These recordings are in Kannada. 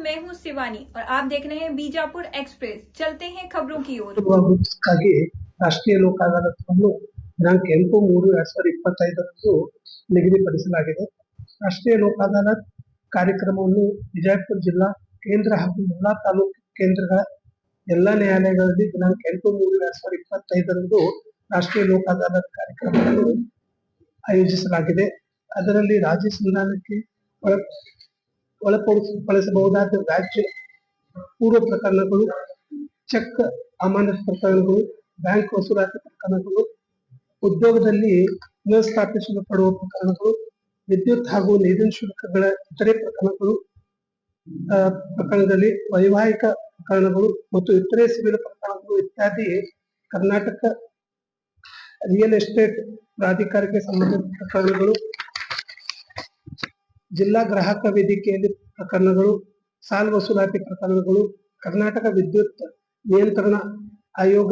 मैं हूं शिवानी और आप देख रहे हैं बीजापुर एक्सप्रेस। चलते हैं खबरों की ओर। ಗಾಗಿ ರಾಷ್ಟ್ರೀಯ ಲೋಕ ಅದಾಲತ್‌ನ್ನು ದಿನಾಂಕ 8-3-2025ರಂದು ನಿಗದಿಪಡಿಸಲಾಗಿದೆ. ರಾಷ್ಟ್ರೀಯ ಲೋಕ ಅದಾಲತ್ ಕಾರ್ಯಕ್ರಮವನ್ನು ವಿಜಯಪುರ ಜಿಲ್ಲಾ ಕೇಂದ್ರ ಹಾಗೂ ಎಲ್ಲಾ ತಾಲೂಕು ಕೇಂದ್ರಗಳ ಎಲ್ಲಾ ನ್ಯಾಯಾಲಯಗಳಲ್ಲಿ ದಿನಾಂಕ 8-3-2025ರಂದು ರಾಷ್ಟ್ರೀಯ ಲೋಕ ಅದಾಲತ್ ಕಾರ್ಯಕ್ರಮವನ್ನು ಆಯೋಜಿಸಲಾಗಿದೆ. ಅದರಲ್ಲಿ ರಾಜ್ಯ ಸಂಧಾನಕ್ಕೆ ಒಳಪಡಿಸಬಹುದಾದ ವ್ಯಾಜ್ಯ ಪೂರ್ವ ಪ್ರಕರಣಗಳು, ಚೆಕ್ ಅಮಾನತು ಪ್ರಕರಣಗಳು, ಬ್ಯಾಂಕ್ ವಸೂಲಾತಿ ಪ್ರಕರಣಗಳು, ಉದ್ಯೋಗದಲ್ಲಿ ಪುನಃಸ್ಥಾಪಿಸಲ್ಪಡುವ ಪ್ರಕರಣಗಳು, ವಿದ್ಯುತ್ ಹಾಗೂ ನೀರಿನ ಶುಲ್ಕಗಳ ಇತರೆ ಪ್ರಕರಣದಲ್ಲಿ ವೈವಾಹಿಕ ಪ್ರಕರಣಗಳು ಮತ್ತು ಇತರೆ ಸಿವಿಲ್ ಪ್ರಕರಣಗಳು ಇತ್ಯಾದಿ ಕರ್ನಾಟಕ ರಿಯಲ್ ಎಸ್ಟೇಟ್ ಪ್ರಾಧಿಕಾರಕ್ಕೆ ಸಂಬಂಧಿಸಿದ ಪ್ರಕರಣಗಳು, ಜಿಲ್ಲಾ ಗ್ರಾಹಕ ವೇದಿಕೆಯಲ್ಲಿ ಪ್ರಕರಣಗಳು, ಸಾಲ ವಸೂಲಾತಿ ಪ್ರಕರಣಗಳು, ಕರ್ನಾಟಕ ವಿದ್ಯುತ್ ನಿಯಂತ್ರಣ ಆಯೋಗ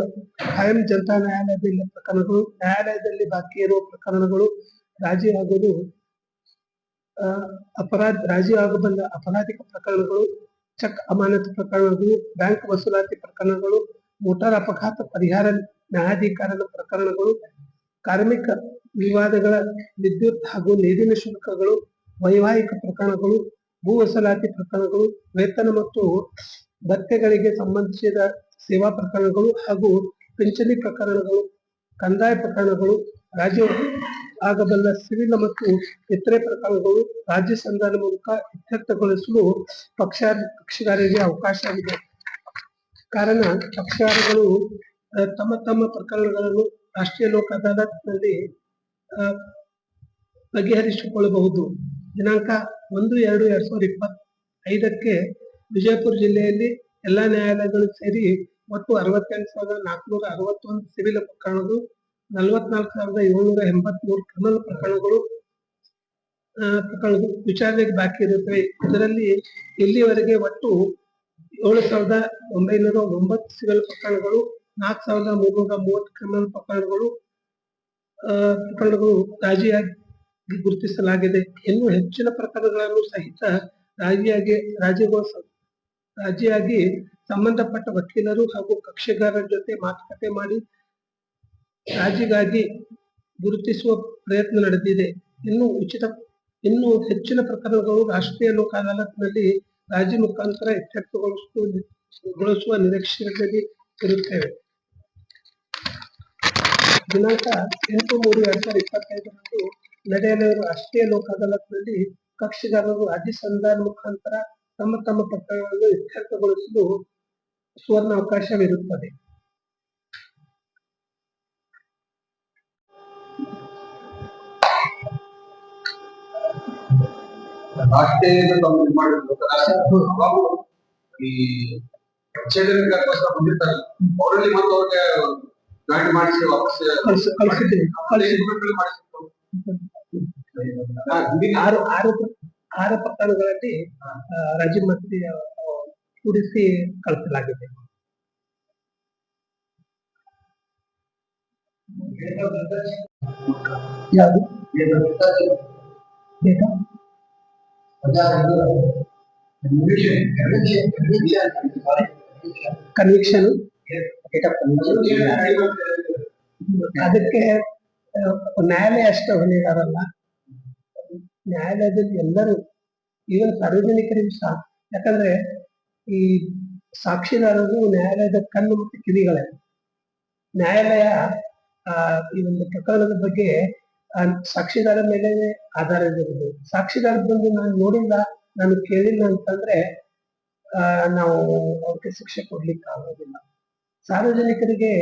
ಕಾಯಂ ಜನತಾ ನ್ಯಾಯಾಲಯದಲ್ಲಿ ಪ್ರಕರಣಗಳು, ನ್ಯಾಯಾಲಯದಲ್ಲಿ ಬಾಕಿ ಇರುವ ಪ್ರಕರಣಗಳು, ರಾಜಿ ಆಗಬಲ್ಲ ಅಪರಾಧಿಕ ಪ್ರಕರಣಗಳು, ಚೆಕ್ ಅಮಾನತು ಪ್ರಕರಣಗಳು, ಬ್ಯಾಂಕ್ ವಸೂಲಾತಿ ಪ್ರಕರಣಗಳು, ಮೋಟಾರ್ ಅಪಘಾತ ಪರಿಹಾರ ನ್ಯಾಯಾಧಿಕರಣದ ಪ್ರಕರಣಗಳು, ಕಾರ್ಮಿಕ ವಿವಾದಗಳ, ವಿದ್ಯುತ್ ಹಾಗೂ ನೀರಿನ ಶುಲ್ಕಗಳು, ವೈವಾಹಿಕ ಪ್ರಕರಣಗಳು, ಭೂ ವಸೂಲಾತಿ ಪ್ರಕರಣಗಳು, ವೇತನ ಮತ್ತು ಭತ್ಯೆಗಳಿಗೆ ಸಂಬಂಧಿಸಿದ ಸೇವಾ ಪ್ರಕರಣಗಳು ಹಾಗೂ ಪಿಂಚಣಿ ಪ್ರಕರಣಗಳು, ಕಂದಾಯ ಪ್ರಕರಣಗಳು, ರಾಜ್ಯ ಆಗಬಲ್ಲ ಸಿವಿಲ್ ಮತ್ತು ಇತರೆ ಪ್ರಕರಣಗಳು ರಾಜ್ಯ ಸಂಧಾನ ಮೂಲಕ ಇತ್ಯರ್ಥಗೊಳಿಸಲು ಪಕ್ಷಗಾರರಿಗೆ ಅವಕಾಶವಿದೆ. ಕಾರಣ ಪಕ್ಷಗಾರಗಳು ತಮ್ಮ ತಮ್ಮ ಪ್ರಕರಣಗಳನ್ನು ರಾಷ್ಟ್ರೀಯ ಲೋಕ ಅದಾಲತ್‌ನಲ್ಲಿ ಬಗೆಹರಿಸಿಕೊಳ್ಳಬಹುದು. ದಿನಾಂಕ 1-2-2025ಕ್ಕೆ ವಿಜಯಪುರ ಜಿಲ್ಲೆಯಲ್ಲಿ ಎಲ್ಲಾ ನ್ಯಾಯಾಲಯಗಳು ಸೇರಿ ಒಟ್ಟು 68,461 ಸಿವಿಲ್ ಪ್ರಕರಣಗಳು, 44,783 ಕ್ರಿಮಿನಲ್ ಪ್ರಕರಣಗಳು ವಿಚಾರಣೆಗೆ ಬಾಕಿ ಇರುತ್ತವೆ. ಇದರಲ್ಲಿ ಇಲ್ಲಿಯವರೆಗೆ ಒಟ್ಟು 7,909 ಸಿವಿಲ್ ಪ್ರಕರಣಗಳು, 4,330 ಕ್ರಿಮಿನಲ್ ಪ್ರಕರಣಗಳು ರಾಜಿಯಾಗಿ ಗುರುತಿಸಲಾಗಿದೆ. ಇನ್ನು ಹೆಚ್ಚಿನ ಪ್ರಕರಣಗಳನ್ನು ಸಹಿತ ರಾಜಿಯಾಗಿ ಸಂಬಂಧಪಟ್ಟ ವಕೀಲರು ಹಾಗೂ ಕಕ್ಷಿಗಾರರ ಜೊತೆ ಮಾತುಕತೆ ಮಾಡಿ ರಾಜಿಗಾಗಿ ಗುರುತಿಸುವ ಪ್ರಯತ್ನ ನಡೆದಿದೆ. ಇನ್ನು ಹೆಚ್ಚಿನ ಪ್ರಕರಣಗಳು ರಾಷ್ಟ್ರೀಯ ಲೋಕ ಅದಾಲತ್‌ನಲ್ಲಿ ರಾಜಿ ಮುಖಾಂತರ ಇತ್ಯರ್ಥಗೊಳಿಸುವ ನಿರೀಕ್ಷೆಯಲ್ಲಿ ಇರುತ್ತೇವೆ. ದಿನಾಂಕ 8-3-2025ರಂದು ನಡೆಯಲಿರುವ ರಾಷ್ಟ್ರೀಯ ಲೋಕ ಅದಾಲತ್‌ನಲ್ಲಿ ಕಕ್ಷಿಗಾರರು ರಾಜ್ಯ ಸಂಧಾನ ಮುಖಾಂತರ ತಮ್ಮ ತಮ್ಮ ಪ್ರಕರಣಗಳನ್ನು ಇತ್ಯರ್ಥಗೊಳಿಸಲು ಸುವರ್ಣ ಅವಕಾಶವಿರುತ್ತದೆ. ಈ ಅವರಲ್ಲಿ ಮತ್ತು ಅವ್ರಿಗೆ ಜಾಯಿನ್ ಮಾಡಿಸಿ ವಾಪಸ್ ಆರು ಪ್ರಕರಣಗಳಲ್ಲಿ ರಾಜಿ ಮತ್ತೆ ಕೂಡಿಸಿ ಕಳಿಸಲಾಗಿದೆ. ಯಾವುದು ಕನ್ವಿಕ್ಷನ್ ಅದಕ್ಕೆ ನ್ಯಾಯಾಲಯ ಅಷ್ಟೇ ಹೊಣೆಗಾರಲ್ಲ. ನ್ಯಾಯಾಲಯದಲ್ಲಿ ಎಲ್ಲರೂ ಈವನ್ ಸಾರ್ವಜನಿಕರಿಗೂ ಸಹ, ಯಾಕಂದ್ರೆ ಈ ಸಾಕ್ಷಿದಾರರು ನ್ಯಾಯಾಲಯದ ಕಣ್ಣು ಮತ್ತು ಕಿವಿಗಳೇ. ನ್ಯಾಯಾಲಯ ಈ ಒಂದು ಪ್ರಕರಣದ ಬಗ್ಗೆ ಸಾಕ್ಷಿದಾರ ಮೇಲೆ ಆಧಾರ ಇರುವುದು. ಸಾಕ್ಷಿದಾರ ಬಂದು ನಾನು ನೋಡಿಲ್ಲ, ನಾನು ಕೇಳಿಲ್ಲ ಅಂತಂದ್ರೆ ನಾವು ಅವ್ರಿಗೆ ಶಿಕ್ಷೆ ಕೊಡ್ಲಿಕ್ಕೆ ಆಗೋದಿಲ್ಲ. ಸಾರ್ವಜನಿಕರಿಗೆ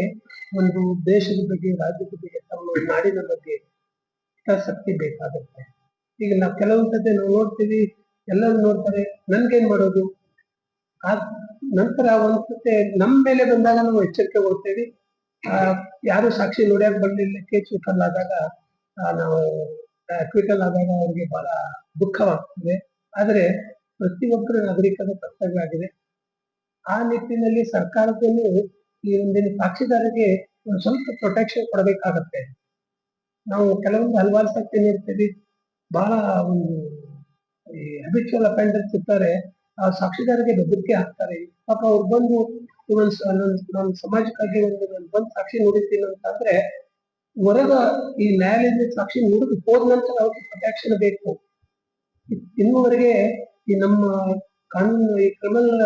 ಒಂದು ದೇಶದ ಬಗ್ಗೆ, ರಾಜ್ಯದ ಬಗ್ಗೆ, ತಮ್ಮ ನಾಡಿನ ಬಗ್ಗೆ ಹಿತಾಸಕ್ತಿ ಬೇಕಾಗುತ್ತೆ. ಈಗ ನಾವು ಕೆಲವೊಂದ್ಸತಿ ನಾವು ನೋಡ್ತೀವಿ, ಎಲ್ಲರೂ ನೋಡ್ತಾರೆ, ನನ್ಗೇನ್ ಮಾಡೋದು. ನಂತರ ಒಂದ್ಸತಿ ನಮ್ಮ ಮೇಲೆ ಬಂದಾಗ ನಾವು ಎಚ್ಚರಿಕೆ ಕೊಡ್ತೇವೆ. ಯಾರು ಸಾಕ್ಷಿ ನೋಡ್ಯಾಕ ಬರ್ಲಿಲ್ಲ, ಕೇಸ್ ವಿಫಲ ಆದಾಗ ನಾವು ಅಕ್ವಿಟಲ್ ಆದಾಗ ಅವ್ರಿಗೆ ಬಹಳ ದುಃಖವಾಗ್ತದೆ. ಆದ್ರೆ ಪ್ರತಿಯೊಬ್ಬರ ನಾಗರಿಕರ ಕರ್ತವ್ಯ ಆಗಿದೆ. ಆ ನಿಟ್ಟಿನಲ್ಲಿ ಸರ್ಕಾರದಲ್ಲೂ ಈ ಒಂದಿನ ಸಾಕ್ಷಿದಾರರಿಗೆ ಒಂದು ಸ್ವಲ್ಪ ಪ್ರೊಟೆಕ್ಷನ್ ಕೊಡಬೇಕಾಗತ್ತೆ. ನಾವು ಕೆಲವೊಂದು ಹಲವಾರು ಸರ್ತಿ ನೋಡ್ತೀವಿ, ಬಹಳ ಒಂದು ಹ್ಯಾಬಿಚುವಲ್ ಅಫೆಂಡರ್ಸ್ ಇರ್ತಾರೆ, ಆ ಸಾಕ್ಷಿದಾರರಿಗೆ ಬೆದರಿಕೆ ಹಾಕ್ತಾರೆ. ಪಾಪ ಅವ್ರು ಬಂದು ನಾನು ಸಮಾಜಕ್ಕಾಗಿ ನಾನು ಬಂದು ಸಾಕ್ಷಿ ನುಡಿತೀನಿ ಅಂತಂದ್ರೆ ಹೊರಗ ಈ ನ್ಯಾಯಾಲಯದ ಸಾಕ್ಷಿ ನುಡಿದು ಹೋದ ನಂತರ ಅವ್ರಿಗೆ ಪ್ರೊಟೆಕ್ಷನ್ ಬೇಕು. ಇನ್ನುವರೆಗೆ ಈ ನಮ್ಮ ಕಾನೂನು ಈ ಕ್ರಿಮಿನಲ್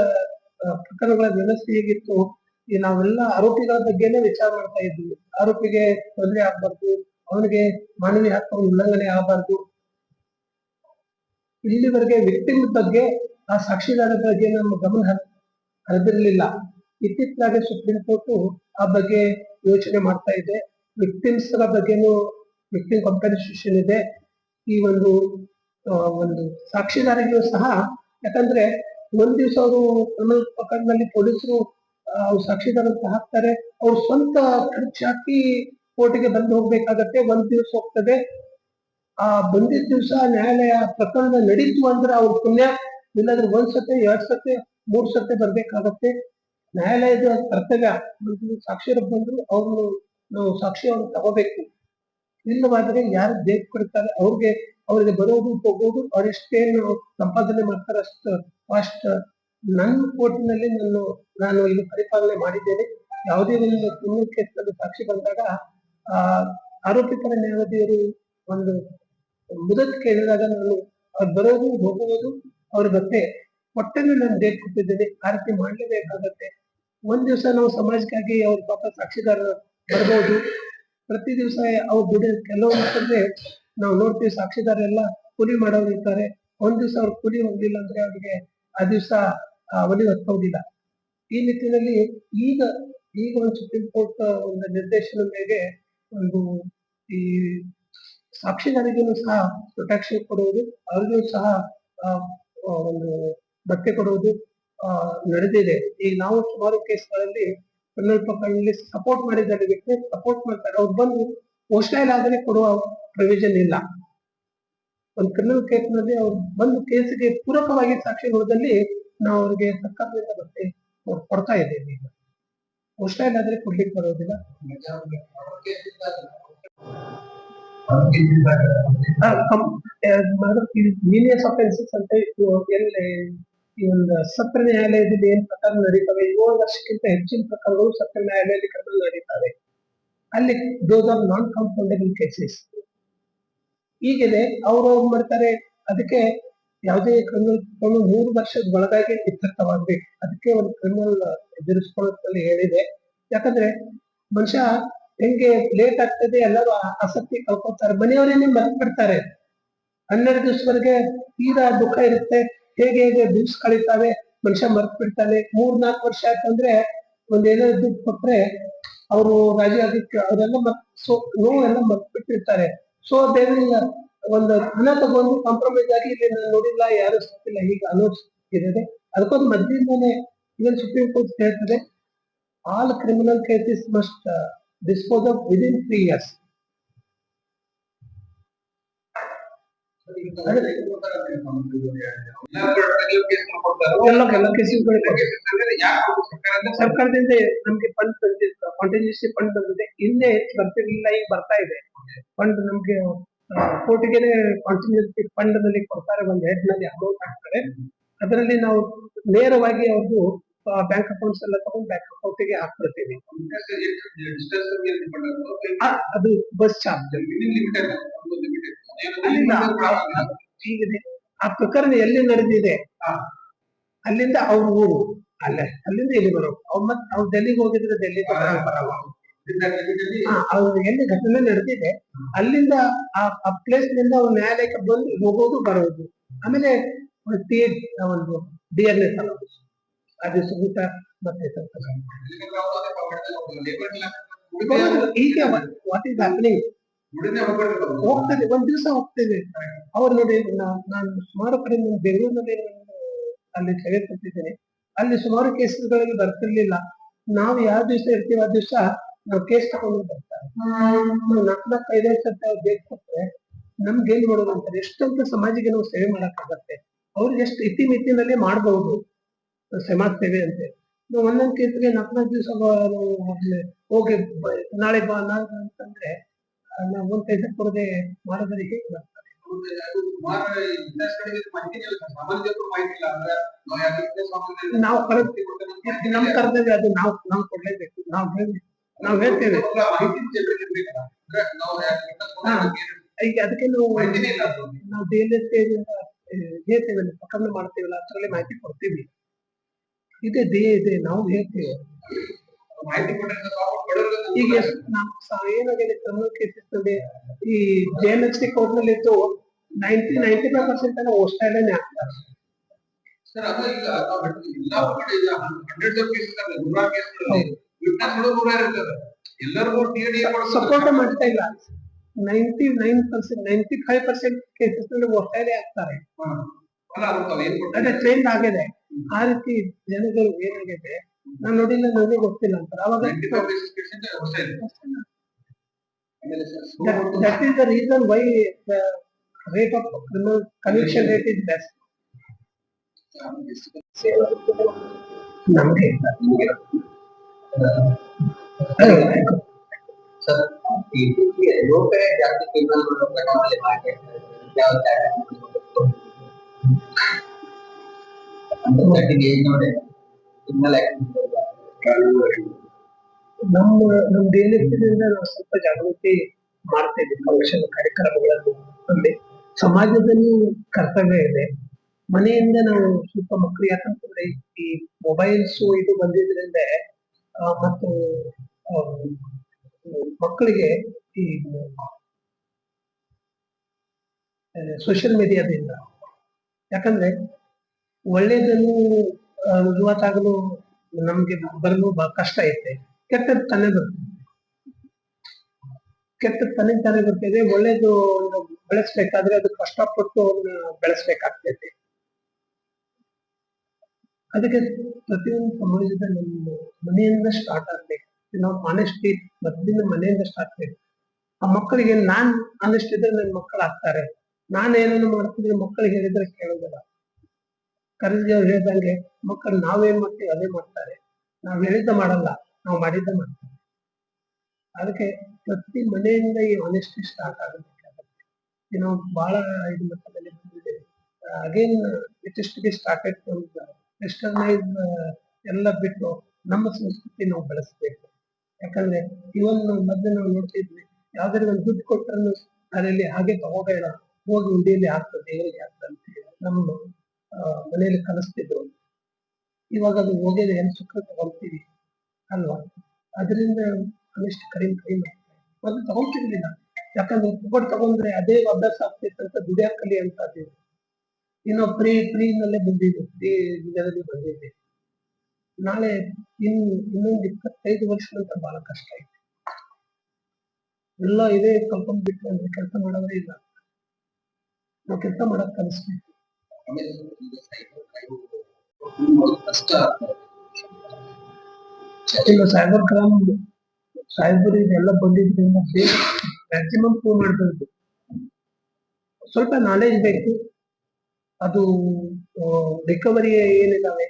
ಪ್ರಕರಣಗಳ ವ್ಯವಸ್ಥೆ ಹೇಗಿತ್ತು, ಈ ನಾವೆಲ್ಲ ಆರೋಪಿಗಳ ಬಗ್ಗೆನೇ ವಿಚಾರ ಮಾಡ್ತಾ ಇದ್ವಿ. ಆರೋಪಿಗೆ ತೊಂದರೆ ಆಗ್ಬಾರ್ದು, ಅವನಿಗೆ ಮಾನವೀಯ ಹಕ್ಕು ಉಲ್ಲಂಘನೆ ಆಗಬಾರ್ದು. ಇಲ್ಲಿವರೆಗೆ ವಿಕ್ಟಿಮ್ ಬಗ್ಗೆ ಆ ಸಾಕ್ಷಿದಾರರ ಬಗ್ಗೆ ನಮ್ಮ ಗಮನ ಹರಿದಿರಲಿಲ್ಲ. ಇತ್ತೀಚೆಗೆ ಸುಪ್ರೀಂ ಕೋರ್ಟ್ ಆ ಬಗ್ಗೆ ಯೋಚನೆ ಮಾಡ್ತಾ ಇದೆ. ವಿಕ್ಟಿಮ್ಸ್ ಬಗ್ಗೆನೂ ವಿಕ್ಟಿಮ್ ಕಂಪೆನ್ಸೇಷನ್ ಇದೆ. ಈ ಒಂದು ಸಾಕ್ಷಿದಾರರಿಗೂ ಸಹ, ಯಾಕಂದ್ರೆ ಒಂದ್ ದಿವಸ ಅವರು ಕ್ರಿಮಿನಲ್ ಪ್ರಕರಣದಲ್ಲಿ ಪೊಲೀಸರು ಸಾಕ್ಷಿದಾರ ಅಂತ ಹಾಕ್ತಾರೆ, ಅವ್ರು ಸ್ವಂತ ಖರ್ಚು ಹಾಕಿ ಕೋರ್ಟಿಗೆ ಬಂದು ಹೋಗ್ಬೇಕಾಗತ್ತೆ. ಒಂದ್ ದಿವಸ ಹೋಗ್ತದೆ. ಆ ಬಂದಿದ್ದ ದಿವಸ ನ್ಯಾಯಾಲಯ ಪ್ರಕರಣ ನಡೀತು ಅಂದ್ರೆ ಅವ್ರ ಪುಣ್ಯ, ಇಲ್ಲಾಂದ್ರೆ 1 ಸತಿ 2 ಸತಿ 3 ಸತಿ ಬರ್ಬೇಕಾಗತ್ತೆ. ನ್ಯಾಯಾಲಯದ ಕರ್ತವ್ಯ ಸಾಕ್ಷಿಯರು ಬಂದ್ರು ಅವ್ರನ್ನು ನಾವು ಸಾಕ್ಷಿಯನ್ನು ತಗೋಬೇಕು. ಇಲ್ಲವಾದ್ರೆ ಯಾರು ಬೇಕು ಕೊಡ್ತಾರೆ ಅವ್ರಿಗೆ ಬರೋದು ಹೋಗೋದು, ಅವ್ರೆಷ್ಟೇನು ಸಂಪಾದನೆ ಮಾಡ್ತಾರೆ ಅಷ್ಟು ಫಾಸ್ಟ್. ನನ್ನ ಕೋರ್ಟಿನಲ್ಲಿ ನಾನು ಇಲ್ಲಿ ಪರಿಪಾಲನೆ ಮಾಡಿದ್ದೇನೆ. ಯಾವುದೇ ಒಂದು ಕ್ರಿಮಿನಲ್ ಕೇಸ್ನಲ್ಲಿ ಸಾಕ್ಷಿ ಬಂದಾಗ ಆರೋಪಿತರ ನ್ಯಾಯಾಧೀಶರು ಒಂದು ಮುದತ್ ಕೇಳಿದಾಗ ನಾನು ಅವ್ರು ಬರೋದು ಹೋಗುವುದು ಅವ್ರ ಮತ್ತೆ ಹೊಟ್ಟೆನೂ ನಾನು ಡೇಟ್ ಕೊಟ್ಟಿದ್ದೇನೆ. ಆ ರೀತಿ ಮಾಡ್ಲೇಬೇಕಾಗತ್ತೆ. ಒಂದ್ ದಿವಸ ನಾವು ಸಮಾಜಕ್ಕಾಗಿ ಅವ್ರ ಪಾಪ ಸಾಕ್ಷಿದಾರ ಬರ್ಬೋದು. ಪ್ರತಿ ದಿವಸ ಅವ್ರು ದುಡಿಯೋ ಕೆಲವೊಂದ್ರೆ ನಾವು ನೋಡ್ತೀವಿ, ಸಾಕ್ಷಿದಾರ ಎಲ್ಲ ಕೂಲಿ ಮಾಡೋರು ಇರ್ತಾರೆ. ಒಂದ್ ದಿವಸ ಅವ್ರು ಕೂಲಿ ಹೋಗ್ಲಿಲ್ಲ ಅಂದ್ರೆ ಅವ್ರಿಗೆ ಆ ದಿವಸ ಅವಧಿ ಹೊತ್ತೋದಿಲ್ಲ. ಈ ನಿಟ್ಟಿನಲ್ಲಿ ಈಗ ಒಂದು ಸುಪ್ರೀಂ ಕೋರ್ಟ್ ಒಂದು ನಿರ್ದೇಶನ ಮೇಲೆ ಒಂದು ಈ ಸಾಕ್ಷಿದಾರರಿಗೂ ಸಹ ಪ್ರೊಟೆಕ್ಷನ್ ಕೊಡುವುದು, ಅವ್ರಿಗೂ ಸಹ ಒಂದು ಭತ್ಯೆ ಕೊಡುವುದು ನಡೆದಿದೆ. ಈಗ ನಾವು ಸುಮಾರು ಕೇಸ್ಗಳಲ್ಲಿ ಕ್ರಿಮಿನಲ್ ಪ್ರಕರಣದಲ್ಲಿ ಸಪೋರ್ಟ್ ಮಾಡಿದ್ದಾರೆ, ವ್ಯಕ್ತಿ ಸಪೋರ್ಟ್ ಮಾಡ್ತಾರೆ. ಅವ್ರು ಬಂದು ಹೋಸ್ಟೈಲ್ ಆದರೆ ಕೊಡುವ ಪ್ರೊವಿಷನ್ ಇಲ್ಲ. ಒಂದು ಕ್ರಿಮಿನಲ್ ಕೇಸ್ನಲ್ಲಿ ಅವ್ರು ಬಂದು ಕೇಸಿಗೆ ಪೂರಕವಾಗಿ ಸಾಕ್ಷಿ ನೋಡಿದಲ್ಲಿ ನಾವು ಅವ್ರಿಗೆ ಸರ್ಕಾರದಿಂದ ಭತ್ಯೆ ಕೊಡ್ತಾ ಇದ್ದೇವೆ. ಈಗ ಹೋಸ್ಟೈಲ್ ಆದ್ರೆ ಕೊಡ್ಲಿಕ್ಕೆ ಬರೋದಿಲ್ಲ. ಲೀನಿಯಸ್ ಅಫೆನ್ಸಸ್ ಅಂತ ಈ ಒಂದು ಸತ್ರ ನ್ಯಾಯಾಲಯದಲ್ಲಿ ಏನ್ ಪ್ರಕರಣ ನಡೀತವೆ, 7 ವರ್ಷಕ್ಕಿಂತ ಹೆಚ್ಚಿನ ಪ್ರಕರಣಗಳು ಸತ್ರ ನ್ಯಾಯಾಲಯದಲ್ಲಿ ಕ್ರಮದಲ್ಲಿ ನಡೀತವೆ. ಅಲ್ಲಿ those are non compoundable cases. ಈಗಿದೆ ಅವ್ರು ಮಾಡ್ತಾರೆ, ಅದಕ್ಕೆ ಯಾವುದೇ ಕ್ರಿಮಿನಲ್ 3 ವರ್ಷದ ಒಳಗಾಗಿ ಇತ್ಯರ್ಥವಾಗ್ಬೇಕು. ಅದಕ್ಕೆ ಒಂದು ಕ್ರಿಮಿನಲ್ ಎದುರಿಸ್ಕೊಳ್ಳೋದ್ರಲ್ಲಿ ಹೇಳಿದೆ. ಯಾಕಂದ್ರೆ ಮನುಷ್ಯ ಹೆಂಗೆ ಲೇಟ್ ಆಗ್ತದೆ, ಎಲ್ಲರೂ ಆಸಕ್ತಿ ಕಳ್ಕೊತಾರೆ, ಮನೆಯವರೇನೆ ಮರ್ತ್ಬಿಡ್ತಾರೆ. 12 ದಿವಸವರೆಗೆ ತೀರಾ ದುಃಖ ಇರುತ್ತೆ. ಹೇಗೆ ದಿವ್ಸ ಕಳೀತಾವೆ, ಮನುಷ್ಯ ಮರ್ತ್ ಬಿಡ್ತಾನೆ. 3-4 ವರ್ಷ ಆಯ್ತಂದ್ರೆ ಒಂದೇನೋ ದುಡ್ಡು ಕೊಟ್ರೆ ಅವರು ರಾಜಿ ಅದಕ್ಕೆ ಅವರೆಲ್ಲ ನೋವೆಲ್ಲ ಮರ್ತ್ ಬಿಟ್ಟಿರ್ತಾರೆ. ಸೊ ದೇವಿಲ್ಲ ಒಂದು ಹಣ ತಗೊಂಡು ಕಾಂಪ್ರಮೈಸ್ ಆಗಿ ಇಲ್ಲಿ ನಾನು ನೋಡಿಲ್ಲ, ಯಾರು ಸಿಕ್ತಿಲ್ಲ, ಹೀಗೆ ಅನಿಸ್ತಿದೆ. ಅದಕ್ಕೊಂದು ಮೊದಲಿಂದಾನೆ ಇವನ್ ಸುಪ್ರೀಂ ಕೋರ್ಟ್ ಹೇಳ್ತದೆ, all criminal cases must dispose of within 3 years. ಸರ್ಕಾರದಿಂದ ನಮ್ಗೆ ಫಂಡ್ ಬಂದಿತ್ತು, ಕಾಂಟಿನ್ಯೂಸಿ ಫಂಡ್ ಬಂದಿದೆ. ಹಿಂದೆ ಬರ್ತಿರ್ಲಿಲ್ಲ, ಈಗ ಬರ್ತಾ ಇದೆ ಫಂಡ್. ನಮ್ಗೆ ಕೋರ್ಟಿಗೆ ಕಾಂಟಿನ್ಯೂಸಿ ಫಂಡ್ ನಲ್ಲಿ ಕೊಡ್ತಾರೆ, ಒಂದು ಹೆಡ್ ನಲ್ಲಿ ಅಮೌಂಟ್ ಹಾಕ್ತಾರೆ. ಅದರಲ್ಲಿ ನಾವು ನೇರವಾಗಿ ಅವ್ರದ್ದು ಬ್ಯಾಂಕ್ ಅಕೌಂಟ್ಸ್ ಎಲ್ಲ ತಗೊಂಡು ಬ್ಯಾಂಕ್ ಅಕೌಂಟಿಗೆ ಹಾಕ್ಬಿಡ್ತೀವಿ. ಅದು ಬಸ್ ಚಾರ್ಜ್ ಹೀಗಿದೆ. ಆ ಪ್ರಕರಣ ಎಲ್ಲಿ ನಡೆದಿದೆ ಅಲ್ಲಿಂದ ಅವ್ರ ಊರು ಅಲ್ಲಿಂದ ಇಲ್ಲಿ ಬರೋದು. ಅವ್ರು ಡೆಲ್ಲಿಗೆ ಹೋಗಿದ್ರೆ ಡೆಲ್ಲಿ ಬರಲ್ಲ. ಅವ್ರು ಎಲ್ಲಿ ಘಟನೆ ನಡೆದಿದೆ ಅಲ್ಲಿಂದ ಆ ಪ್ಲೇಸ್ ನಿಂದ ಅವ್ರು ನ್ಯಾಯಾಲಯಕ್ಕೆ ಬಂದು ಹೋಗೋದು ಬರೋದು. ಆಮೇಲೆ ಒಂದು DNA ಅದು ಸುಗೀತ ಮತ್ತೆ ಈಗ ವಾಟ್ ಈಸ್ ಹ್ಯಾಪನಿಂಗ್ ಹೋಗ್ತದೆ, ಒಂದ್ ದಿವಸ ಹೋಗ್ತೇವೆ. ಅವ್ರು ನೋಡಿ, ನಾನು ಸುಮಾರು ಕಡೆ ಬೆಂಗಳೂರಿನಲ್ಲಿ ಅಲ್ಲಿ ಸೇವೆ ಕೊಟ್ಟಿದ್ದೇನೆ. ಅಲ್ಲಿ ಸುಮಾರು ಕೇಸ್ಗಳಲ್ಲಿ ಬರ್ತಿರ್ಲಿಲ್ಲ. ನಾವು ಯಾವ ದಿವಸ ಇರ್ತೀವಿ ಆ ದಿವಸ ನಾವು ಕೇಸ್ ತಗೊಂಡು ಬರ್ತಾರೆ. 4-5 ಸತಿ ಅವ್ರು ಬೇಕು ಕೊಟ್ರೆ ನಮ್ಗೆ ಏನ್ ಮಾಡೋದು ಅಂತಾರೆ. ಎಷ್ಟಂತ ಸಮಾಜಿಗೆ ನಾವು ಸೇವೆ ಮಾಡಕ್ಕಾಗತ್ತೆ. ಅವ್ರಿಗೆ ಎಷ್ಟು ಇತಿಮಿತಿನಲ್ಲಿ ಮಾಡ್ಬಹುದು ಸಮಾಜ ಸೇವೆ ಅಂತ. ನಾವು ಒಂದೊಂದ್ ಕೇಸ್ಗೆ 4 ದಿವಸ ಹೋಗಿ ನಾಳೆ ಬಾ ಅಂತಂದ್ರೆ ನಾವು 1 ಪೈಸೆ ಕೊಡದೆ ಮಾಡೋದ್ರಿಗೆ ಹೇಗೆ ಬರ್ತಾರೆ. ಅದು ಸುಮಾರು ಬಿಸ್ನೆಸ್ ಕಡೆಗೆ ಮಾಹಿತಿ ಇಲ್ಲ ಸರ್. ಸಾಮಾನ್ಯ ಜನರು ಮಾಹಿತಿ ಇಲ್ಲ ಅಂದ್ರೆ ನಾವು ಯಾಕೆ ಬಿಸ್ನೆಸ್ ಸಂಬಂಧ ನಾವು ಕರೆಕ್ಟ್ ಮಾಹಿತಿ ಕೊಡ್ತೇವೆ ಅಂತ ಮಾಹಿತಿ ನಮ್ ಇಲ್ಲ. ಕರ್ತವ್ಯ ಅದು ನಾವು ಕೊಡ್ಲೇಬೇಕು. ನಾವು ಹೇಳ್ತೇವೆ ಮಾಹಿತಿ ಜನರಿಗೆ ಬೇಕಲ್ಲ. ಅಂದ್ರೆ ನಾವು ಯಾಕೆ ಬಿಸ್ನೆಸ್ ಹಾ. ಈಗ ಅದಕ್ಕೆ ನಾವು ಮಾಹಿತಿನೇ ಇಲ್ಲ ಅದು. ನಾವು DLSA ಹೇಳ್ತೇವೆ, ಪ್ರಕರಣ ಮಾಡ್ತೇವಲ್ಲ ಅದ್ರಲ್ಲಿ ಮಾಹಿತಿ ಕೊಡ್ತೀವಿ. ಇದೆ ನಾವು ಹೇಳ್ತೇವೆ. ಮಾಹಿತಿ ಕೊಟ್ಟರೆ ಪಾಪ ಬಡವರಿಗೆ ಈಗ ಏನಾಗಿದೆ ಕ್ರಿಮಿನಲ್ ಕೇಸಸ್ ನಲ್ಲಿ ಈ JMHC ಕೋರ್ಟ್ ನಲ್ಲಿ ಇತ್ತು 95% ಓಸ್ಟ್ರೇಲಿಯಾನೇ ಆಗ್ತಾರೆ. ಸರ್ ಅದು ಈಗ ಎಲ್ಲಾ ಕಡೆ ಈಗ ಹಂಡ್ರೆಡ್ಸ್ ಆಫ್ ಕೇಸಸ್ ಅಲ್ಲ, ನೂರಾರು ಕೇಸ್ಗಳಲ್ಲಿ ವಿಟ್ನೆಸ್ ಗಳು ನೂರಾರು ಇರ್ತದೆ. ಎಲ್ಲರಿಗೂ TDA ಸಪೋರ್ಟ್ ಮಾಡ್ತಾ ಇಲ್ಲ. 95% ಕೇಸಸ್ ನಲ್ಲಿ ಓಸ್ಟ್ರೇಲಿಯಾ ಆಗ್ತಾರೆ. ಅಲ್ಲ ಅದಕ್ಕೆ ಏನ್ ಅದೇ ಕೊಡ್ತಾರೆ ಟ್ರೆಂಡ್ ಆಗಿದೆ. ಆ ರೀತಿ ಜನಗಳು ಏನಾಗಿದೆ ನಾನು ನೋಡಿಲ್ಲ, ನನಗೆ ಗೊತ್ತಿಲ್ಲ ಅಂತಾರೆ. ಅವಾಗ 95% ಹೊಸ ಇದೆ. ಆಮೇಲೆ sir that is the reason why the rate of criminal conviction rate is less. ನಮಗೆ ಸರ್ ಈ ಲೋಕರೇ ಜಾಸ್ತಿ ಕ್ರಿಮಿನಲ್ ಪ್ರಕರಣದಲ್ಲಿ ಮಾಡಿರ್ತಾರೆ. ಯಾವ ಅಂದ್ರೆ ಏಜ್ ನೋಡಿ ಕ್ರಿಮಿನಲ್ ನಮ್ಮ DLSದಿಂದ ನಾವು ಸ್ವಲ್ಪ ಜಾಗೃತಿ ಮಾಡ್ತಾ ಇದ್ದೀವಿ. ಕೌಶಲ ಕಾರ್ಯಕ್ರಮಗಳನ್ನು ಅಲ್ಲಿ ಸಮಾಜದಲ್ಲಿ ಕರ್ತವ್ಯ ಇದೆ. ಮನೆಯಿಂದ ನಾವು ಸ್ವಲ್ಪ ಮಕ್ಕಳು, ಯಾಕಂತಂದ್ರೆ ಈ ಮೊಬೈಲ್ಸ್ ಇದು ಬಂದಿದ್ರಿಂದ ಮತ್ತು ಮಕ್ಕಳಿಗೆ ಈ ಸೋಷಿಯಲ್ ಮೀಡಿಯಾದಿಂದ, ಯಾಕಂದ್ರೆ ಒಳ್ಳೇದನ್ನು ಇವತ್ತಾಗಲು ನಮ್ಗೆ ಬರಲು ಬಹಳ ಕಷ್ಟ ಐತೆ. ಕೆಟ್ಟದ್ದು ತಾನೇ ಬರ್ತದೆ, ಕೆಟ್ಟದ್ದು ತಾನೇ ಬರ್ತಿದೆ. ಒಳ್ಳೇದು ಬೆಳೆಸ್ಬೇಕಾದ್ರೆ ಅದು ಕಷ್ಟಪಟ್ಟು ಬೆಳೆಸ್ಬೇಕಾಗ್ತೈತೆ. ಅದಕ್ಕೆ ಪ್ರತಿಯೊಂದು ಸಮಾಜದ ನಮ್ಮ ಮನೆಯಿಂದ ಸ್ಟಾರ್ಟ್ ಆಗ್ಬೇಕು. ನಾವು ಆನೆಸ್ಟಿ ಮೊದಲಿನ ಮನೆಯಿಂದ ಸ್ಟಾರ್ಟ್ ಆಗ್ಬೇಕು. ಆ ಮಕ್ಕಳಿಗೆ ನಾನ್ ಆನೆಸ್ಟ್ ಇದ್ರೆ ನನ್ನ ಮಕ್ಕಳು ಆಗ್ತಾರೆ. ನಾನು ಏನೇನು ಮಾಡ್ತಿದ್ರೆ ಮಕ್ಕಳಿಗೆ ಹೇಳಿದ್ರೆ ಕೇಳೋದಿಲ್ಲ. ಕರೆದಿ ಅವ್ರು ಹೇಳ್ದಂಗೆ ಮಕ್ಕಳು ನಾವೇನ್ ಮಾಡ್ತೀವಿ ಅದೇ ಮಾಡ್ತಾರೆ. ನಾವ್ ಹೇಳಿದ್ದ ಮಾಡಲ್ಲ, ನಾವು ಮಾಡಿದ್ದ ಮಾಡ್ತಾರೆ. ಅದಕ್ಕೆ ಪ್ರತಿ ಮನೆಯಿಂದ ಈ ಆನೆಸ್ಟಿ ಸ್ಟಾರ್ಟ್ ಆಗಬೇಕಾಗುತ್ತೆ. ನಾವು ಬಹಳ ಇದು ಮಟ್ಟದಲ್ಲಿ ಬಂದಿದೆ. Again it is to be started from westernise ಎಲ್ಲ ಬಿಟ್ಟು ನಮ್ಮ ಸಂಸ್ಕೃತಿ ನಾವು ಬೆಳೆಸಬೇಕು. ಯಾಕಂದ್ರೆ ಇವನ್ ಮೊದಲು ನಾವು ನೋಡ್ತಿದ್ವಿ, ಯಾವ್ದಾದ್ರು ಒಂದು ದುಡ್ಡು ಕೊಟ್ಟರು ಅದರಲ್ಲಿ ಹಾಗೆ ತಗೋಬೇಡ, ಹೋಗಿ ಉಂಡಿಯಲ್ಲಿ ಹಾಕ್ತದೆ, ದೇವರಿಗೆ ಹಾಕ್ತಂತೆ ನಮ್ಮ ಮನೆಯಲ್ಲಿ ಕಲಿಸ್ತಿದ್ರು. ಇವಾಗ ಅದು ಹೋಗಿದೆ, ಏನು ಸುಖ ತಗೊಳ್ತೀವಿ ಅಲ್ವಾ? ಅದರಿಂದ ಅಷ್ಟು ಕಡಿಮೆ ಮೊದಲು ತಗೊಂತಿರ್ಲಿಲ್ಲ. ಯಾಕಂದ್ರೆ ತಗೊಂಡ್ರೆ ಅದೇ ಅಭ್ಯಾಸ ಆಗ್ತೈತೆ ಅಂತ ದುಡಿಯಾಕಲಿ ಅಂತ ಅದೇನು ಇನ್ನು ಫ್ರೀನಲ್ಲೇ ಬಂದಿದೆ, ಫ್ರೀ ಇದರಲ್ಲಿ ಬಂದಿದೆ. ನಾಳೆ ಇನ್ನೊಂದು 25 ವರ್ಷ ಅಂತ ಬಹಳ ಕಷ್ಟ ಐತೆ. ಎಲ್ಲ ಇದೇ ಕಲ್ಕೊಂಡ್ ಬಿಟ್ಟು ಅಂದ್ರೆ ಕೆಲಸ ಮಾಡೋದೇ ಇಲ್ಲ. ನಾವು ಕೆಲಸ ಮಾಡಕ್ ಕಲಿಸ್ಬೇಕು. ಕಷ್ಟ ಇನ್ನು ಸೈಬರ್ ಕ್ರೈಮ್ ಇದೆಲ್ಲ ಬಂದಿದ್ರಿಂದ ಮ್ಯಾಕ್ಸಿಮಮ್ ಪ್ರೂವ್ ಮಾಡಬಹುದು. ಸ್ವಲ್ಪ ನಾಲೆಜ್ ಬೇಕು. ಅದು ರಿಕವರಿ ಏನಿದಾವೆ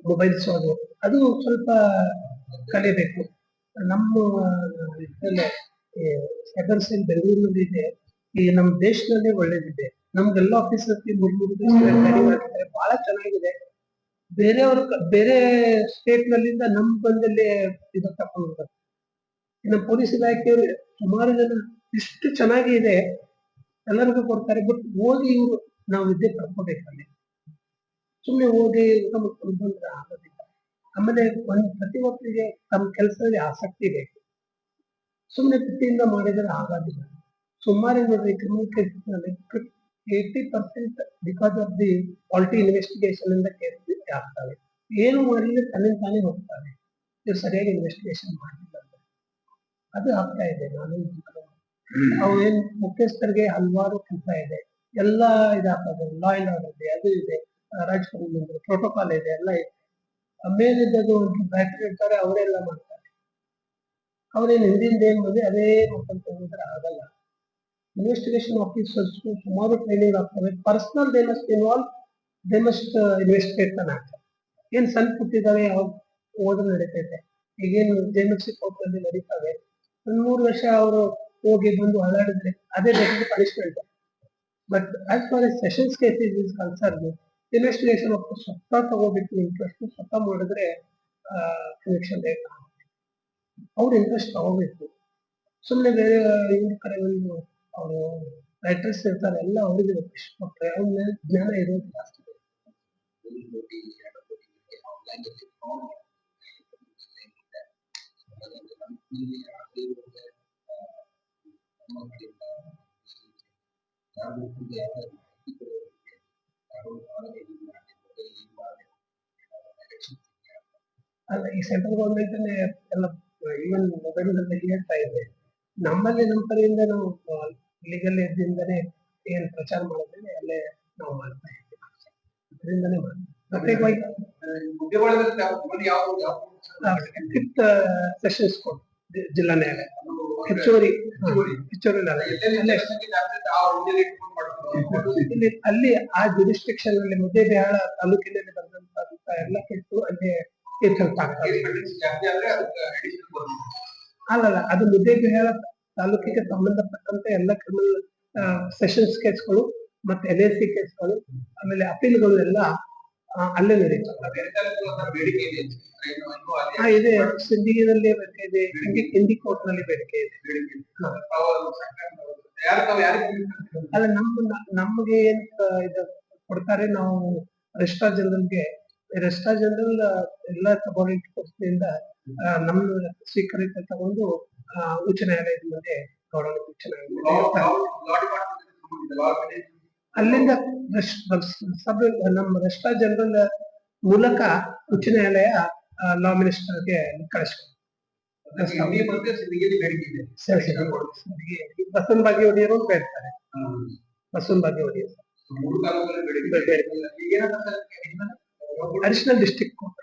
ಮೊಬೈಲ್ಸ್ ಅದು ಸ್ವಲ್ಪ ಕಲಿಬೇಕು. ನಮ್ಮ ಇದರಲ್ಲೇ ಸೈಬರ್ ಸೆಲ್ ಬೆಂಗಳೂರಿನಲ್ಲಿ ಇದೆ. ಈ ನಮ್ಮ ದೇಶದಲ್ಲಿ ಒಳ್ಳೇದಿದೆ. ನಮ್ಗೆಲ್ಲ ಆಫೀಸರ್ಗೆ 3 ದಿವಸ ಬಹಳ ಚೆನ್ನಾಗಿದೆ. ಬೇರೆ ಸ್ಟೇಟ್ ನಲ್ಲಿಂದ ನಮ್ ಬಂದಲ್ಲಿ ಇದು ತಕೊಂಡು ಹೋಗ್ತಾರೆ. ನಮ್ಮ ಪೊಲೀಸ್ ಇಲಾಖೆಯವರು ಸುಮಾರು ಜನ ಇಷ್ಟು ಚೆನ್ನಾಗಿ ಇದೆ, ಎಲ್ಲರಿಗೂ ಕೊಡ್ತಾರೆ. ಬಟ್ ಓದಿ ಇವರು ನಾವು ವಿದ್ಯೆ ಪಡ್ಕೋಬೇಕಲ್ಲಿ. ಸುಮ್ಮನೆ ಓದಿ ಊಟ ಮಾಡ್ಕೊಂಡು ಬಂದ್ರೆ ಆಗೋದಿಲ್ಲ. ಆಮೇಲೆ ಪ್ರತಿ ಒಬ್ಬರಿಗೆ ತಮ್ಮ ಕೆಲಸದಲ್ಲಿ ಆಸಕ್ತಿ ಬೇಕು. ಸುಮ್ಮನೆ ಪ್ರೀತಿಯಿಂದ ಮಾಡಿದರೆ ಆಗೋದಿಲ್ಲ. ಸುಮಾರು ನೋಡ್ರಿ ಕ್ರಿಮಿನಲ್ ಕೇಸಸ್ ನಲ್ಲಿ 80% because of the quality investigation ಇಂದ ಕೇಸ್ ಆಗ್ತವೆ. ಏನು ಮಾಡಿದ್ರೆ ತಾನೇ ಹೋಗ್ತಾರೆ, ಇವ್ರು ಸರಿಯಾಗಿ ಇನ್ವೆಸ್ಟಿಗೇಷನ್ ಮಾಡಿಲ್ಲ ಅಂದ್ರೆ ಅದು ಆಗ್ತಾ ಇದೆ. ನಾನು ಅವು ಏನ್ ಮುಖ್ಯಸ್ಥರಿಗೆ ಹಲವಾರು ಕೆಲಸ ಇದೆ, ಎಲ್ಲ ಇದಾಗ್ತದೆ. ಲಾ ಅಂಡ್ ಆರ್ಡರ್ ಇದೆ, ಅದು ಇದೆ, ರಾಜಕಾರಣ ಪ್ರೋಟೋಕಾಲ್ ಇದೆ, ಎಲ್ಲ ಇದೆ. ಮೇಲಿದ್ದದು ಬ್ಯಾಟ್ರಿ ಇರ್ತಾರೆ, ಅವರೆಲ್ಲ ಮಾಡ್ತಾರೆ. ಅವ್ರೇನು ಹಿಂದಿಂದ ಏನ್ ಬಂದ್ರೆ ಅದೇ ಮಾಡ್ಕೊಂತ ಹೋದ್ರೆ ಆಗಲ್ಲ. ಇನ್ವೆಸ್ಟಿಗೇಷನ್ ಆಫೀಸರ್ಸ್ ಸುಮಾರು ಟ್ರೈನಿಂಗ್ ಆಗ್ತವೆ. Personal they must involve, they must investigate the matter. ಏನ್ ಸಣ್ಣ ಪುಟ್ಟಿದ್ದಾವೆ ಯಾವ ಓದು ನಡೀತೈತೆ. ಈಗೇನು JMHC ಕೋರ್ಟ್ನಲ್ಲಿ ನಡೀತಾವೆ. 3 ವರ್ಷ ಅವರು ಹೋಗಿ ಬಂದು ಅಲ್ಲಾಡಿದ್ರೆ ಅದೇ ದೊಡ್ಡ punishment. But as far as sessions cases is concern, investigation ಸ್ವತಃ ತಗೋಬೇಕು, ಇಂಟ್ರೆಸ್ಟ್ ಸ್ವತಃ ಮಾಡಿದ್ರೆ ಕನೆಕ್ಷನ್ ಬೇಕು. ಅವ್ರ ಇಂಟ್ರೆಸ್ಟ್ ತಗೋಬೇಕು. ಸುಮ್ಮನೆ ಬೇರೆ ಇವ್ರ ಕಡೆ ಒಂದು ಅವರು ರೈಟರ್ಸ್ ಇರ್ತಾರೆ, ಎಲ್ಲ ಅವ್ರಿಗೆ ಕೊಟ್ರೆ ಅವ್ರ ಮೇಲೆ ಜ್ಞಾನ ಇರೋದು ಜಾಸ್ತಿ. ಅಲ್ಲ, ಈ ಸೆಂಟ್ರಲ್ ಗೌರ್ಮೆಂಟ್ ಎಲ್ಲ ಈವನ್ ಮೊಬೈಲ್ ಹೇಳ್ತಾ ಇದೆ. ನಮ್ಮಲ್ಲಿ ನಮ್ಮ ಕಡೆಯಿಂದ ನಾವು ಲೀಗಲ್ ಎದ್ದಿಂದನೇ ಏನ್ ಪ್ರಚಾರ ಮಾಡಿದ್ರೆ ಅಲ್ಲೇ ನಾವು ಮಾಡ್ತಾ ಇದ್ದೀವಿ. ಅದರಿಂದನೇ ಪ್ರತ್ಯೇಕವಾಗಿ ಫಿಫ್ತ್ ಸೆಷನ್ಸ್ ಕೋರ್ಟ್, ಜಿಲ್ಲಾ ನ್ಯಾಯಾಲಯ, ಹೆಚ್ಚುವರಿ ಅಲ್ಲಿ ಆ ಜುರಿಸ್ಟಿಕ್ಷನ್ ಅಲ್ಲಿ ಮುದ್ದೇಬಿಹಾಳ ತಾಲೂಕಿನಲ್ಲಿ ಬಂದಂತ ಎಲ್ಲ ಕೆಟ್ಟು ಅಲ್ಲಿ ಅಲ್ಲಲ್ಲ, ಅದು ಮುದ್ದೇಬಿಹಾಳ ತಾಲೂಕಿಗೆ ಸಂಬಂಧಪಟ್ಟಂತ ಎಲ್ಲ ಕ್ರಿಮಿನಲ್ ಸೆಷನ್ಸ್ ಕೇಸ್ಗಳು ಮತ್ತೆ LAC ಕೇಸ್ಗಳು ಆಮೇಲೆ ಅಪೀಲ್ಗಳು ಎಲ್ಲ ಅಲ್ಲೇ ನಡೀತವೆ. ಇದೆ, ಸಿಂಧಿಗಿನಲ್ಲಿ ಬೇಡಿಕೆ ಇದೆ, ಹಿಂದಿ ಕೋರ್ಟ್ ನಲ್ಲಿ ಬೇಡಿಕೆ ಇದೆ. ಅಲ್ಲ, ನಮ್ಗೆ ಏನ್ ಇದು ಕೊಡ್ತಾರೆ, ನಾವು ರಿಜಿಸ್ಟ್ರಾರ್ ಜನರಲ್ಗೆ, ರಿಜಿಸ್ಟ್ರಾರ್ ಜನರಲ್ ಎಲ್ಲ ಸಬಾರ್ಡಿನೇಟ್ ಕೋರ್ಟ್ನಿಂದ ನಮ್ಮ ಸ್ವೀಕರಿತ ತಗೊಂಡು ಉಚ್ಚ ನ್ಯಾಯಾಲಯದ ಮುಂದೆ ಗೌರವ ಉಚ್ಚ ನ್ಯಾಯಾಲಯ ಅಲ್ಲಿಂದ ಸಬ್ ನಮ್ಮ ರಿಜಿಸ್ಟ್ರಾರ್ ಜನರಲ್ ಮೂಲಕ ಉಚ್ಚ ನ್ಯಾಯಾಲಯ ಲಾ ಮಿನಿಸ್ಟರ್ಗೆ ಕಳಿಸ್ತಾರೆ. ಬಸವನ ಬಾಗೇವಾಡಿಯವರು ಬೇಡ್ತಾರೆ. ಬಸವನ ಬಾಗೇವಾಡಿಯವರು ಅಡಿಷನಲ್ ಡಿಸ್ಟ್ರಿಕ್ಟ್ ಕೋರ್ಟ್.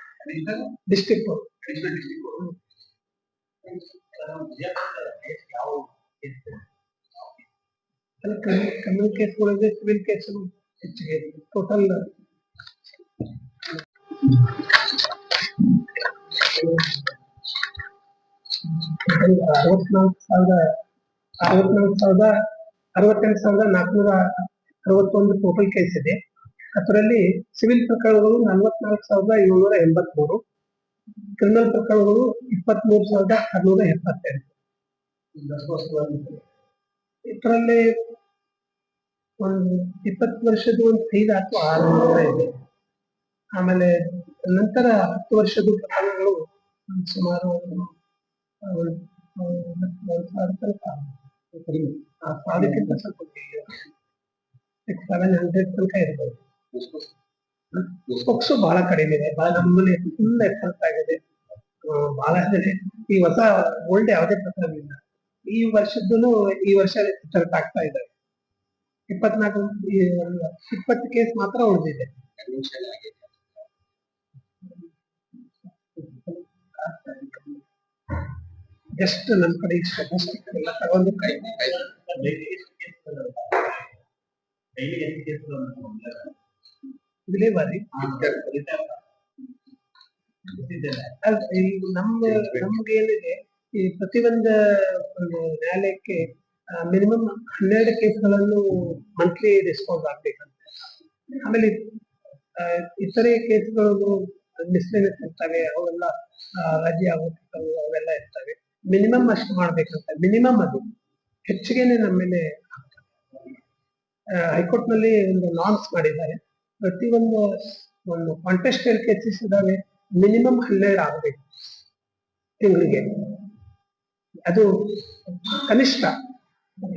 ಕ್ರಿಮಿನಲ್ ಕೇಸ್ಗಳಿಗೆ ಸಿವಿಲ್ ಕೇಸ್ ಹೆಚ್ಚಿಗೆ ಟೋಟಲ್ $64,461 ಟೋಟಲ್ ಕೇಸ್ ಇದೆ. ಅದರಲ್ಲಿ ಸಿವಿಲ್ ಪ್ರಕರಣಗಳು 44,783, ಕ್ರಿಮಿನಲ್ ಪ್ರಕರಣಗಳು 23,672. ಇದರಲ್ಲಿ ಒಂದು 20 ವರ್ಷದ ಒಂದು 5 ಅಥವಾ 6 ಇದೆ. ಆಮೇಲೆ ನಂತರ 10 ವರ್ಷದ ಪ್ರಕರಣಗಳು ಸುಮಾರು 1,000 ಕಡಿಮೆ, 1,000ಕ್ಕಿಂತ ಸ್ವಲ್ಪ 600-700 ತನಕ ಇರ್ಬೋದು. ಪೋಕ್ಸೋ ಬಹಳ ಕಡಿಮೆ ಇದೆ, ನಮ್ಮಲ್ಲಿ ಫುಲ್ ಎಫರ್ಟ್ ಆಗಿದೆ. ಬಹಳ ಈ ಹೊಸ ಓಲ್ಡ್ ಯಾವುದೇ ಪ್ರಕರಣ ಇಲ್ಲ. ಈ ವರ್ಷದ್ದು ಈ ವರ್ಷ ಎಫರ್ಟ್ ಆಗ್ತಾ ಇದ್ದಾರೆ. 20 ಕೇಸ್ ಮಾತ್ರ ಉಳಿದಿದೆ. ಜಸ್ಟ್ ನಮ್ಮ ಕಡೆ ಎಲ್ಲ ತಗೊಂಡು ವಿಲೇವಾರಿ ನಮ್ಗೆ ಏನಿದೆ, ಈ ಪ್ರತಿಯೊಂದು ನ್ಯಾಯಾಲಯಕ್ಕೆ ಮಿನಿಮಮ್ 12 ಕೇಸ್ಗಳನ್ನು ಮಂತ್ಲಿ ಡಿಸ್ಪೋಸ್ ಆಗ್ಬೇಕಂತ. ಆಮೇಲೆ ಇತರೆ ಕೇಸ್ಗಳು ಮಿಸ್ಲೇನಿಯಸ್ ಇರ್ತವೆ, ಅವೆಲ್ಲ ರಜೆ ಆಗುತ್ತವೆ, ಅವೆಲ್ಲ ಇರ್ತವೆ. ಮಿನಿಮಮ್ ಅಷ್ಟು ಮಾಡ್ಬೇಕಂತ, ಮಿನಿಮಮ್ ಅದು ಹೆಚ್ಚಿಗೆನೆ ನಮ್ಮ ಮೇಲೆ ಹೈಕೋರ್ಟ್ ನಲ್ಲಿ ಒಂದು ನಾರ್ಮ್ಸ್ ಮಾಡಿದ್ದಾರೆ. ಪ್ರತಿಯೊಂದು ಒಂದು ಕಾಂಟೆಸ್ಟೆಡ್ ಕೇಸಸ್ ಇದಾವೆ, ಮಿನಿಮಮ್ 12 ಆಗಬೇಕು ತಿಂಗಳಿಗೆ. ಅದು ಕನಿಷ್ಠ,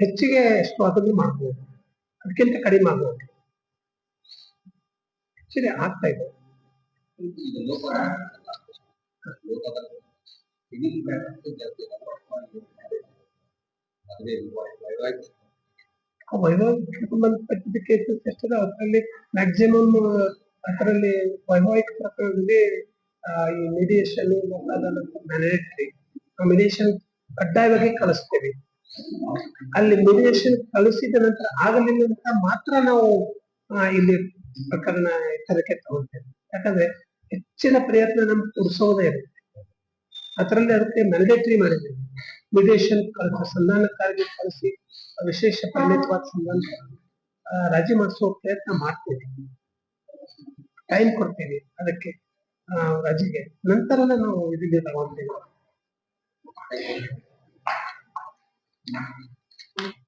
ಹೆಚ್ಚಿಗೆ ಎಷ್ಟು ಆದ್ರೂ ಮಾಡ್ಬೋದು, ಅದಕ್ಕಿಂತ ಕಡಿಮೆ ಆಗ್ಬೋದು. ಸರಿ, ಆಗ್ತಾ ಇದೆ. ವೈವಾಹಿಕ ಸಂಬಂಧಪಟ್ಟಿದ್ದ ಕೇಸಸ್ ಎಷ್ಟದ ಅದರಲ್ಲಿ ಮ್ಯಾಕ್ಸಿಮಮ್ ಅದರಲ್ಲಿ ವೈವಾಹಿಕ ಪ್ರಕರಣದಲ್ಲಿ ಈ ಮಿಡಿಯೇಷನ್ ಮ್ಯಾಂಡೇಟರಿ. ಮಿಡಿಯೇಷನ್ ಕಡ್ಡಾಯವಾಗಿ ಕಳಿಸ್ತೇವೆ. ಅಲ್ಲಿ ಮಿಡಿಯೇಷನ್ ಕಳಿಸಿದ ನಂತರ ಆಗಲಿಲ್ಲ ಅಂತ ಮಾತ್ರ ನಾವು ಇಲ್ಲಿ ಪ್ರಕರಣ ಎಚ್ಚರಿಕೆ ತಗೊಳ್ತೇವೆ. ಯಾಕಂದ್ರೆ ಹೆಚ್ಚಿನ ಪ್ರಯತ್ನ ನಮ್ಗೆ ಕೊಡಿಸೋದೇ ಇರುತ್ತೆ. ಅದರಲ್ಲಿ ಅದಕ್ಕೆ ಮ್ಯಾಂಡೇಟರಿ ಮಾಡಿದ್ದೇವೆ. ಮಿಡಿಯೇಷನ್ ಸಂಧಾನಕ್ಕಾಗಿ ಕಳಿಸಿ ವಿಶೇಷ ಪರಿಣಿತವಾದ ಸಂಧಾನ ರಾಜಿ ಮಾಡಿಸುವ ಪ್ರಯತ್ನ ಮಾಡ್ತೀವಿ. ಟೈಮ್ ಕೊಡ್ತೀವಿ ಅದಕ್ಕೆ ರಾಜಿಗೆ, ನಂತರನೇ ನಾವು ಇದಕ್ಕೆ ತಗೊಂತೀವಿ.